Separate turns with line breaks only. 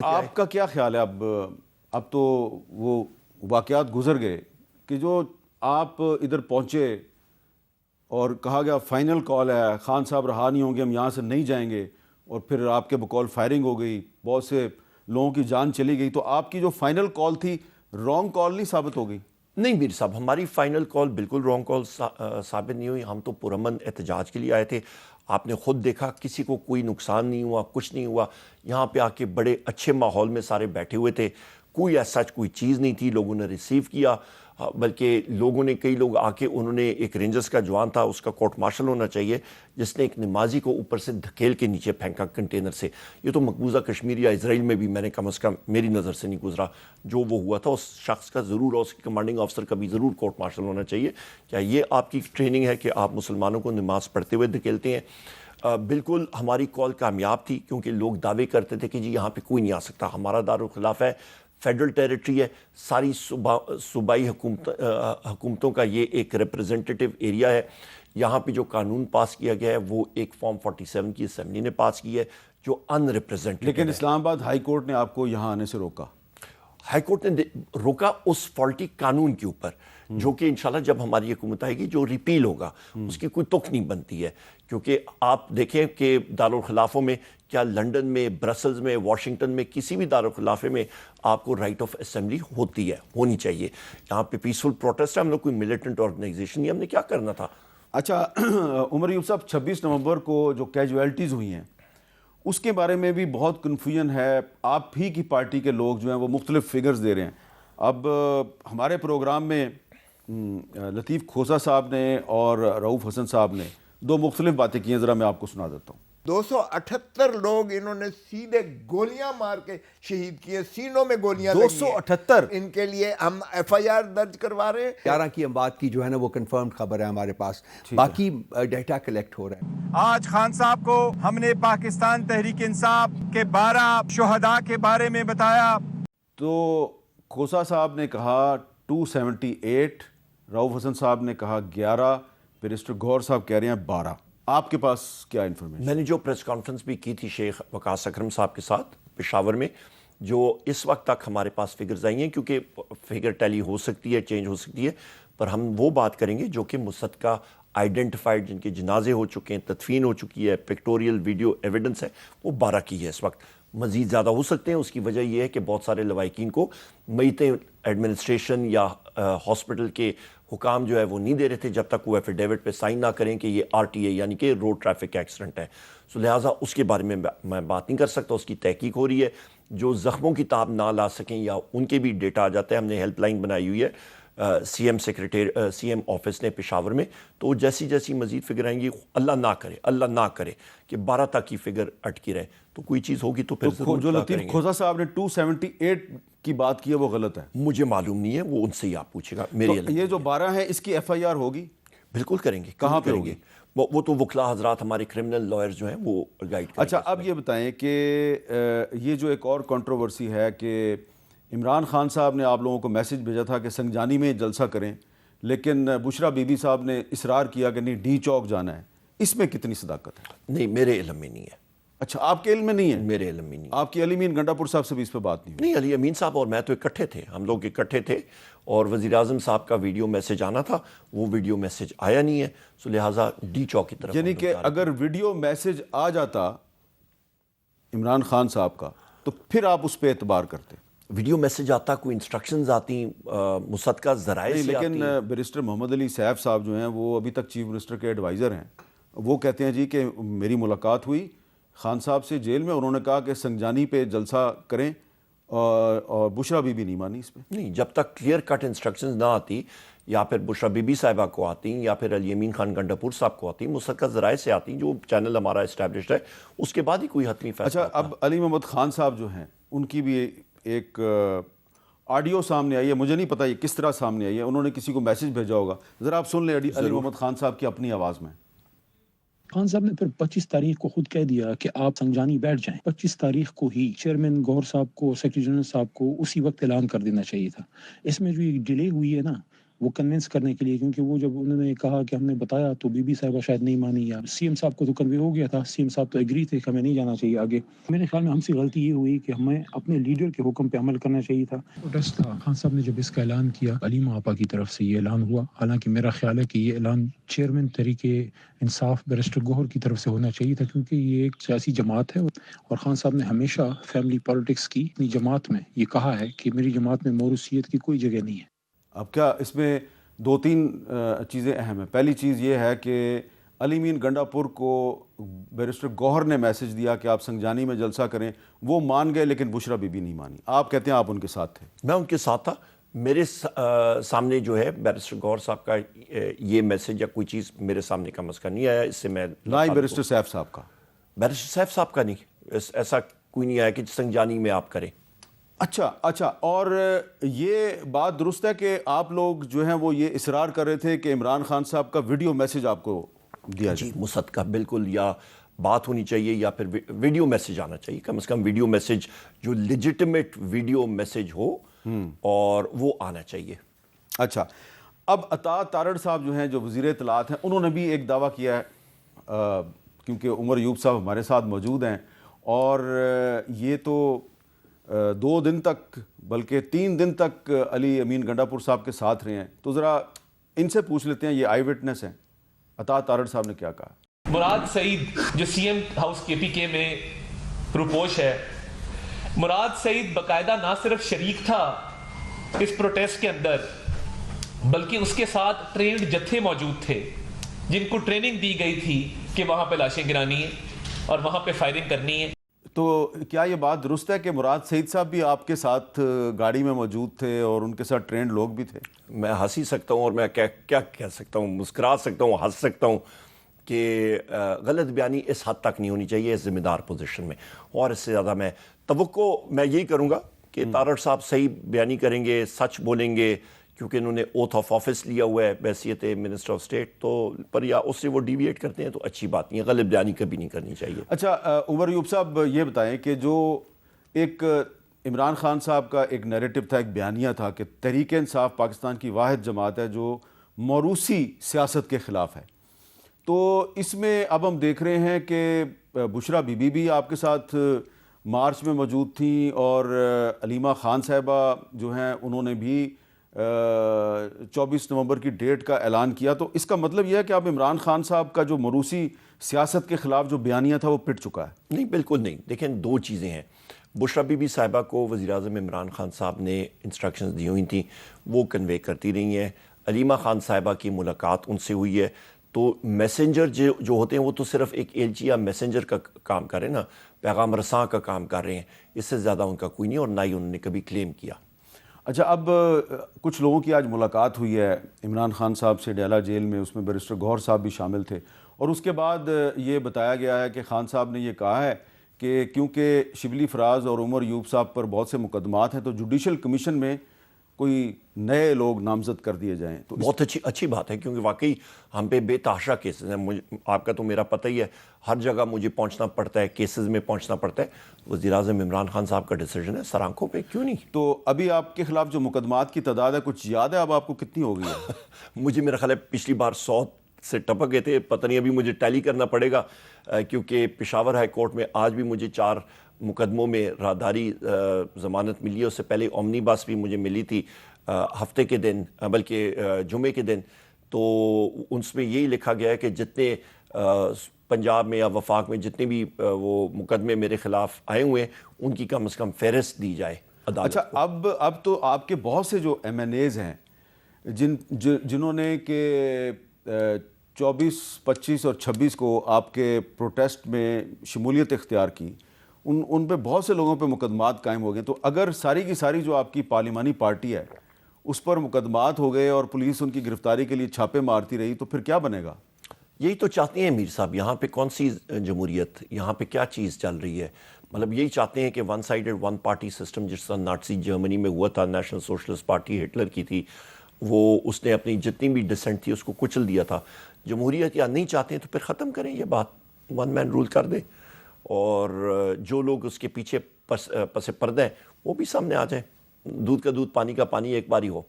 آپ کا کیا خیال ہے اب تو وہ واقعات گزر گئے کہ جو آپ ادھر پہنچے اور کہا گیا فائنل کال ہے، خان صاحب رہا نہیں ہوں گے، ہم یہاں سے نہیں جائیں گے، اور پھر آپ کے بقول فائرنگ ہو گئی، بہت سے لوگوں کی جان چلی گئی، تو آپ کی جو فائنل کال تھی رانگ کال نہیں ثابت ہو گئی؟
نہیں میر صاحب، ہماری فائنل کال بالکل رانگ کال ثابت نہیں ہوئی. ہم تو پرامن احتجاج کے لیے آئے تھے. آپ نے خود دیکھا کسی کو کوئی نقصان نہیں ہوا، کچھ نہیں ہوا. یہاں پہ آ کے بڑے اچھے ماحول میں سارے بیٹھے ہوئے تھے. کوئی ایسا کوئی چیز نہیں تھی. لوگوں نے ریسیو کیا، بلکہ لوگوں نے کئی لوگ آ کے انہوں نے ایک رینجرز کا جوان تھا، اس کا کورٹ مارشل ہونا چاہیے، جس نے ایک نمازی کو اوپر سے دھکیل کے نیچے پھینکا کنٹینر سے. یہ تو مقبوضہ کشمیر یا اسرائیل میں بھی میں نے کم از کم میری نظر سے نہیں گزرا. جو وہ ہوا تھا اس شخص کا ضرور، اور اس کی کمانڈنگ آفیسر کا بھی ضرور کورٹ مارشل ہونا چاہیے. کیا یہ آپ کی ٹریننگ ہے کہ آپ مسلمانوں کو نماز پڑھتے ہوئے دھکیلتے ہیں؟ بالکل ہماری کال کامیاب تھی، کیونکہ لوگ دعوے کرتے تھے کہ جی یہاں پہ کوئی نہیں آ سکتا، ہمارا دارالخلاف ہے، فیڈرل ٹیریٹری ہے، ساری صوبائی حکومتوں کا یہ ایک ریپرزنٹیٹیو ایریا ہے. یہاں پہ جو قانون پاس کیا گیا ہے وہ ایک فارم 47 کی اسمبلی نے پاس کی ہے جو ان ریپرزنٹیٹیو ہے.
لیکن اسلام آباد ہائی کورٹ نے آپ کو یہاں آنے سے روکا.
ہائی کورٹ نے روکا اس فالٹی قانون کے اوپر، جو کہ انشاءاللہ جب ہماری حکومت آئے گی جو ریپیل ہوگا اس کی کوئی تک نہیں بنتی ہے. کیونکہ آپ دیکھیں کہ دارالخلافوں میں، کیا لنڈن میں، برسلز میں، واشنگٹن میں، کسی بھی دارالخلافے میں آپ کو رائٹ آف اسمبلی ہوتی ہے، ہونی چاہیے. یہاں پہ پیسفل پروٹیسٹ ہے، ہم لوگ کوئی ملیٹنٹ آرگنائزیشن نہیں، ہم نے کیا کرنا تھا.
اچھا عمر ایوب صاحب، 26 نومبر کو جو کیجویلٹیز ہوئی ہیں اس کے بارے میں بھی بہت کنفیوژن ہے. آپ ہی کی پارٹی کے لوگ جو ہیں وہ مختلف فگرز دے رہے ہیں. اب ہمارے پروگرام میں لطیف کھوسا صاحب نے اور رؤوف حسن صاحب نے دو مختلف باتیں کی ہیں، ذرا میں آپ کو سنا دیتا ہوں.
278 لوگ انہوں نے سیدھے گولیاں مار کے شہید کیے، سینوں میں گولیاں لگی ہیں.
278
ان کے لیے ہم ایف آئی آر درج کروا رہے ہیں.
11 کی اموات کی جو ہے نا وہ کنفرمڈ خبر ہے ہمارے پاس، باقی ڈیٹا کلیکٹ ہو رہا ہے.
آج خان صاحب کو ہم نے پاکستان تحریک انصاف کے 12 شہداء کے بارے میں بتایا.
تو کھوسا صاحب نے کہا 278، رؤوف حسن صاحب نے کہا 11، بیرسٹر گور صاحب کہہ رہے ہیں 12. آپ کے پاس کیا انفارمیشن؟
میں نے جو پریس کانفرنس بھی کی تھی شیخ وقاص اکرم صاحب کے ساتھ پشاور میں، جو اس وقت تک ہمارے پاس فگرز آئی ہیں، کیونکہ فگر ٹیلی ہو سکتی ہے، چینج ہو سکتی ہے، پر ہم وہ بات کریں گے جو کہ مصدقہ آئیڈینٹیفائڈ، جن کے جنازے ہو چکے ہیں، تدفین ہو چکی ہے، پکٹوریل ویڈیو ایویڈنس ہے، وہ 12 کی ہے اس وقت. مزید زیادہ ہو سکتے ہیں. اس کی وجہ یہ ہے کہ بہت سارے لوائقین کو میتیں ایڈمنسٹریشن یا ہاسپٹل کے حکام جو ہے وہ نہیں دے رہے تھے جب تک وہ ایفیڈیوٹ پہ سائن نہ کریں کہ یہ RTA یعنی کہ روڈ ٹریفک ایکسیڈنٹ ہے. سو لہٰذا اس کے بارے میں میں بات نہیں کر سکتا. اس کی تحقیق ہو رہی ہے. جو زخموں کی تاب نہ لا سکیں یا ان کے بھی ڈیٹا آ جاتا ہے. ہم نے ہیلپ لائن بنائی ہوئی ہے سی ایم آفس نے پشاور میں. تو جیسی جیسی مزید فگر آئیں گی، اللہ نہ کرے کہ 12 تک کی فگر اٹکی رہے، تو کوئی چیز ہوگی تو پھر ضرور
جو لطیف کھوسا صاحب نے 278 کی بات کی ہے وہ غلط ہے.
مجھے معلوم نہیں ہے، وہ ان سے ہی آپ پوچھے گا.
یہ جو 12 ہے اس کی FIR ہوگی؟
بالکل کریں گے.
کہاں پہ ہوگی؟
وہ تو وکلا حضرات، ہمارے کرمنل لائرز جو ہیں وہ گائیڈ کریں.
اچھا اب یہ بتائیں کہ یہ جو ایک اور کنٹروورسی ہے کہ عمران خان صاحب نے آپ لوگوں کو میسج بھیجا تھا کہ سنگجانی میں جلسہ کریں، لیکن بشرا بی بی صاحب نے اصرار کیا کہ نہیں ڈی چوک جانا ہے. اس میں کتنی صداقت ہے؟
نہیں، میرے علم میں نہیں ہے.
اچھا آپ کے علم میں نہیں ہے؟
میرے علم میں نہیں.
آپ کی علی امین گنڈا پور صاحب سے بھی اس پہ بات نہیں ہوئی؟
نہیں، علی امین صاحب اور میں تو اکٹھے تھے، ہم لوگ اکٹھے تھے، اور وزیر اعظم صاحب کا ویڈیو میسج آنا تھا، وہ ویڈیو میسج آیا نہیں ہے. سو لہٰذا ڈی چوک کی طرف،
یعنی کہ اگر ویڈیو میسج آ جاتا عمران خان صاحب کا تو پھر آپ اس پہ اعتبار کرتے؟
ویڈیو میسج آتا، کوئی انسٹرکشنز آتی، مصدقہ ذرائع سے آتی.
لیکن بیرسٹر محمد علی سیف صاحب جو ہیں وہ ابھی تک چیف منسٹر کے ایڈوائزر ہیں. وہ کہتے ہیں جی کہ میری ملاقات ہوئی خان صاحب سے جیل میں، انہوں نے کہا کہ سنگجانی پہ جلسہ کریں، اور بشرا بی بی نہیں مانی اس پہ.
نہیں، جب تک کلیئر کٹ انسٹرکشنز نہ آتی، یا پھر بشرا بی بی صاحبہ کو آتی، یا پھر علی امین خان گنڈاپور صاحب کو آتی، مصدقہ ذرائع سے آتی، جو چینل ہمارا اسٹیبلشڈ ہے، اس کے بعد ہی کوئی حتمی فیصلہ.
اچھا اب علی محمد خان صاحب جو ہیں ان کی بھی ایک آڈیو سامنے آئی ہے. مجھے نہیں پتا یہ کس طرح سامنے آئی ہے، انہوں نے کسی کو میسج بھیجا ہوگا. ذرا آپ سن لیں علی محمد خان صاحب کی اپنی آواز میں.
خان صاحب نے پھر 25 تاریخ کو خود کہہ دیا کہ آپ سنگجانی بیٹھ جائیں. 25 تاریخ کو ہی چیئرمین گور صاحب کو، سیکرٹری جنرل صاحب کو اسی وقت اعلان کر دینا چاہیے تھا. اس میں جو یہ ڈیلے ہوئی ہے نا، وہ کنونس کرنے کے لیے, کیونکہ وہ جب انہوں نے کہا کہ ہم نے بتایا تو بی بی صاحبہ شاید نہیں مانی, یا سی ایم صاحب کو تو کنوے ہو گیا تھا, سی ایم صاحب تو ایگری تھے کہ ہمیں نہیں جانا چاہیے آگے. میرے خیال میں ہم سے غلطی یہ ہوئی کہ ہمیں اپنے لیڈر کے حکم پہ عمل کرنا چاہیے تھا. پروٹیسٹ تھا, خان صاحب نے جب اس کا اعلان کیا, علیمہ آپا کی طرف سے یہ اعلان ہوا, حالانکہ میرا خیال ہے کہ یہ اعلان چیئرمین تحریک انصاف بیرسٹر گوہر کی طرف سے ہونا چاہیے تھا, کیونکہ یہ ایک سیاسی جماعت ہے, اور خان صاحب نے ہمیشہ فیملی پالیٹکس کی اپنی جماعت میں یہ کہا ہے کہ میری جماعت میں موروثیت کی کوئی جگہ نہیں ہے.
اب کیا اس میں دو تین چیزیں اہم ہیں. پہلی چیز یہ ہے کہ علی امین گنڈا پور کو بیرسٹر گوہر نے میسج دیا کہ آپ سنجانی میں جلسہ کریں, وہ مان گئے لیکن بشرا بی بی نہیں مانی. آپ کہتے ہیں آپ ان کے ساتھ تھے.
میں ان کے ساتھ تھا. میرے سامنے جو ہے بیرسٹر گوہر صاحب کا یہ میسج یا کوئی چیز میرے سامنے کم از کم نہیں آیا. اس سے میں
نہ ہی بیرسٹر سیف صاحب کا.
بیرسٹر سیف صاحب کا نہیں, ایسا کوئی نہیں آیا کہ سنجانی میں آپ کریں.
اچھا, اور یہ بات درست ہے کہ آپ لوگ جو ہیں وہ یہ اصرار کر رہے تھے کہ عمران خان صاحب کا ویڈیو میسج آپ کو دیا جائے.
جی مصدقہ بالکل, یا بات ہونی چاہیے یا پھر ویڈیو میسج آنا چاہیے, کم از کم ویڈیو میسج جو لیجٹمیٹ ویڈیو میسج ہو اور وہ آنا چاہیے.
اچھا, اب عطا تارڑ صاحب جو ہیں جو وزیر اطلاعات ہیں, انہوں نے بھی ایک دعویٰ کیا ہے, کیونکہ عمر ایوب صاحب ہمارے ساتھ موجود ہیں, اور یہ تو 2 دن تک بلکہ 3 دن تک علی امین گنڈا پور صاحب کے ساتھ رہے ہیں. تو ذرا ان سے پوچھ لیتے ہیں, یہ آئی وٹنس ہیں. عطا تارڑ صاحب نے کیا کہا؟
مراد سعید جو سی ایم ہاؤس کے پی کے میں روپوش ہے, مراد سعید باقاعدہ نہ صرف شریک تھا اس پروٹیسٹ کے اندر, بلکہ اس کے ساتھ ٹرینڈ جتھے موجود تھے جن کو ٹریننگ دی گئی تھی کہ وہاں پہ لاشیں گرانی ہیں اور وہاں پہ فائرنگ کرنی ہے.
تو کیا یہ بات درست ہے کہ مراد سعید صاحب بھی آپ کے ساتھ گاڑی میں موجود تھے اور ان کے ساتھ ٹرینڈ لوگ بھی تھے؟
میں ہنس ہی سکتا ہوں, اور میں کیا کہہ سکتا ہوں, مسکرا سکتا ہوں, ہنس سکتا ہوں کہ غلط بیانی اس حد تک نہیں ہونی چاہیے اس ذمہ دار پوزیشن میں. اور اس سے زیادہ میں توقع میں یہی کروں گا کہ تارڑ صاحب صحیح بیانی کریں گے, سچ بولیں گے, کیونکہ انہوں نے اوتھ آف آفس لیا ہوا ہے بحیثیت منسٹر آف اسٹیٹ, تو پر یا اس سے وہ ڈیویٹ کرتے ہیں تو اچھی بات نہیں ہے. غلط بیانی کبھی نہیں کرنی چاہیے.
اچھا عمر ایوب صاحب یہ بتائیں کہ جو ایک عمران خان صاحب کا ایک نیریٹو تھا, ایک بیانیہ تھا کہ تحریک انصاف پاکستان کی واحد جماعت ہے جو موروثی سیاست کے خلاف ہے, تو اس میں اب ہم دیکھ رہے ہیں کہ بشرا بی بی بھی آپ کے ساتھ مارچ میں موجود تھیں, اور علیمہ خان صاحبہ جو ہیں انہوں نے بھی 24 نومبر کی ڈیٹ کا اعلان کیا. تو اس کا مطلب یہ ہے کہ اب عمران خان صاحب کا جو موروثی سیاست کے خلاف جو بیانیہ تھا وہ پٹ چکا ہے؟
نہیں, بالکل نہیں. دیکھیں 2 چیزیں ہیں. بشرا بی بی صاحبہ کو وزیراعظم عمران خان صاحب نے انسٹرکشنز دی ہوئی تھیں, وہ کنوے کرتی رہی ہیں. علیمہ خان صاحبہ کی ملاقات ان سے ہوئی ہے, تو میسنجر جو ہوتے ہیں وہ تو صرف ایک ایلچی یا میسنجر کا کام کر رہے ہیں نا, پیغام رساں کا کام کر رہے ہیں. اس سے زیادہ ان کا کوئی نہیں, اور نہ ہی انہوں نے کبھی کلیم کیا.
اچھا, اب کچھ لوگوں کی آج ملاقات ہوئی ہے عمران خان صاحب سے ڈیلا جیل میں, اس میں بیرسٹر گوہر صاحب بھی شامل تھے, اور اس کے بعد یہ بتایا گیا ہے کہ خان صاحب نے یہ کہا ہے کہ کیونکہ شبلی فراز اور عمر ایوب صاحب پر بہت سے مقدمات ہیں تو جوڈیشل کمیشن میں کوئی نئے لوگ نامزد کر دیے جائیں. تو
بہت اچھی بات ہے, کیونکہ واقعی ہم پہ بے تحاشا کیسز ہیں. آپ کا تو میرا پتہ ہی ہے, ہر جگہ مجھے پہنچنا پڑتا ہے, کیسز میں پہنچنا پڑتا ہے. وزیراعظم عمران خان صاحب کا ڈیسیجن ہے, سر آنکھوں پہ کیوں نہیں.
تو ابھی آپ کے خلاف جو مقدمات کی تعداد ہے کچھ یاد ہے اب آپ کو کتنی ہو گئی ہے؟
مجھے میرا خیال ہے پچھلی بار 100 سے ٹپک گئے تھے, پتہ نہیں ابھی مجھے ٹیلی کرنا پڑے گا, کیونکہ پشاور ہائی کورٹ میں آج بھی مجھے 4 مقدموں میں راہداری ضمانت ملی ہے. اس سے پہلے اومنی بس بھی مجھے ملی تھی ہفتے کے دن, بلکہ جمعے کے دن. تو اس میں یہی لکھا گیا ہے کہ جتنے پنجاب میں یا وفاق میں جتنے بھی وہ مقدمے میرے خلاف آئے ہوئے ہیں ان کی کم از کم فہرست دی جائے عدالت کو.
اچھا, اب تو آپ کے بہت سے جو ایم این ایز ہیں جنہوں نے کہ 24, 25 اور 26 کو آپ کے پروٹیسٹ میں شمولیت اختیار کی, ان پہ بہت سے لوگوں پہ مقدمات قائم ہو گئے. تو اگر ساری کی ساری جو آپ کی پارلیمانی پارٹی ہے اس پر مقدمات ہو گئے اور پولیس ان کی گرفتاری کے لیے چھاپے مارتی رہی, تو پھر کیا بنے گا؟
یہی تو چاہتے ہیں میر صاحب. یہاں پہ کون سی جمہوریت, یہاں پہ کیا چیز چل رہی ہے؟ مطلب یہی چاہتے ہیں کہ one sided one party system جس طرح ناٹسی جرمنی میں ہوا تھا, نیشنل سوشلسٹ پارٹی ہٹلر کی تھی, وہ اس نے اپنی جتنی بھی ڈسنٹ تھی اس کو کچل دیا تھا. جمہوریت یا نہیں چاہتے ہیں تو پھر ختم کریں یہ بات, ون مین رول کر دیں, اور جو لوگ اس کے پیچھے پس پردہ ہیں وہ بھی سامنے آ جائیں. دودھ کا دودھ پانی کا پانی ایک بار ہی ہو.